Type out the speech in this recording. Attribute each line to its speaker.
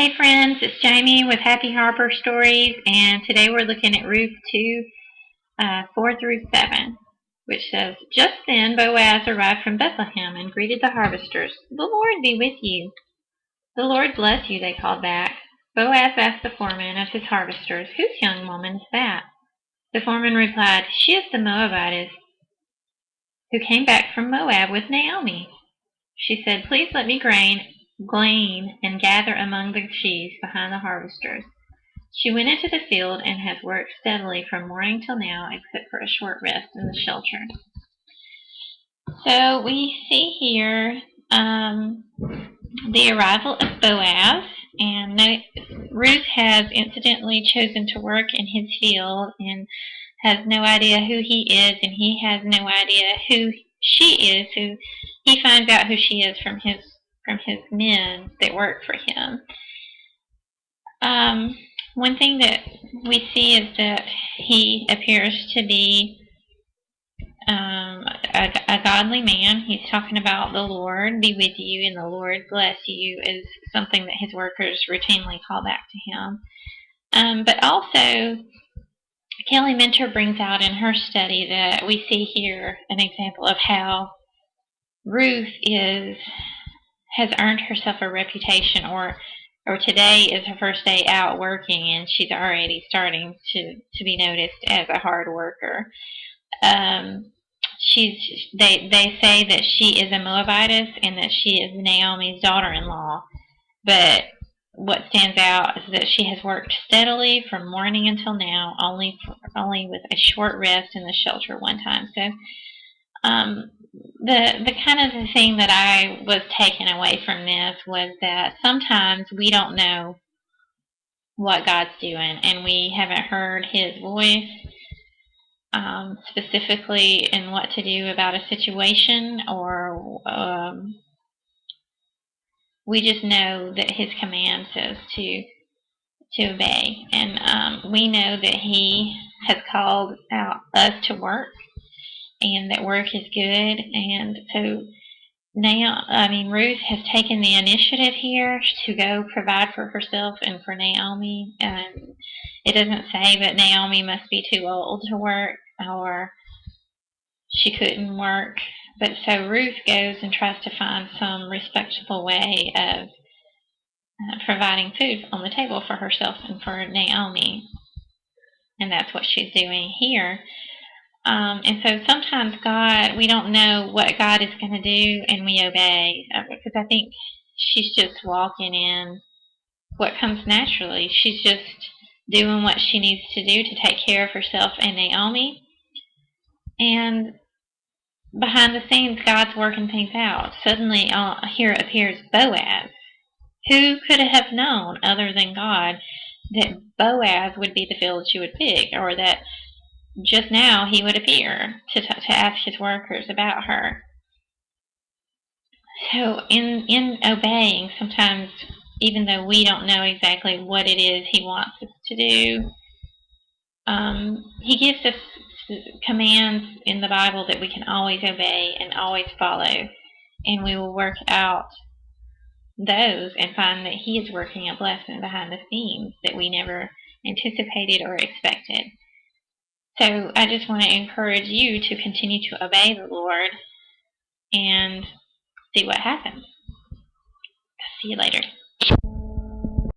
Speaker 1: Hey friends, it's Jamie with Happy Harper Stories, and today we're looking at Ruth 2, 4 through 7, which says, Just then Boaz arrived from Bethlehem and greeted the harvesters. The Lord be with you. The Lord bless you, they called back. Boaz asked the foreman of his harvesters, Whose young woman is that? The foreman replied, She is the Moabitess who came back from Moab with Naomi. She said, Please let me glean and gather among the sheaves behind the harvesters. She went into the field and has worked steadily from morning till now, except for a short rest in the shelter. So we see here the arrival of Boaz, and Ruth has incidentally chosen to work in his field and has no idea who he is, and he has no idea who she is. Who he finds out who she is from his men that work for him. One thing that we see is that he appears to be a godly man. He's talking about the Lord be with you and the Lord bless you is something that his workers routinely call back to him. But also, Kelly Minter brings out in her study that we see here an example of how Ruth has earned herself a reputation, or today is her first day out working, and she's already starting to be noticed as a hard worker. They say that she is a Moabitess and that she is Naomi's daughter-in-law, but what stands out is that she has worked steadily from morning until now, only with a short rest in the shelter one time. So the kind of the thing that I was taken away from this was that sometimes we don't know what God's doing, and we haven't heard his voice specifically in what to do about a situation, or we just know that his command says to obey. And we know that he has called out us to work, and that work is good. And so now, Ruth has taken the initiative here to go provide for herself and for Naomi. It doesn't say that Naomi must be too old to work or she couldn't work. But so Ruth goes and tries to find some respectable way of providing food on the table for herself and for Naomi. And that's what she's doing here. And so sometimes we don't know what God is going to do, and we obey, because I think she's just walking in what comes naturally. She's just doing what she needs to do to take care of herself and Naomi. And behind the scenes, God's working things out. Suddenly, here appears Boaz. Who could have known, other than God, that Boaz would be the field she would pick, or that just now he would appear to ask his workers about her. So in obeying, sometimes even though we don't know exactly what it is he wants us to do, he gives us commands in the Bible that we can always obey and always follow, and we will work out those and find that he is working a blessing behind the scenes that we never anticipated or expected. So I just want to encourage you to continue to obey the Lord and see what happens. See you later.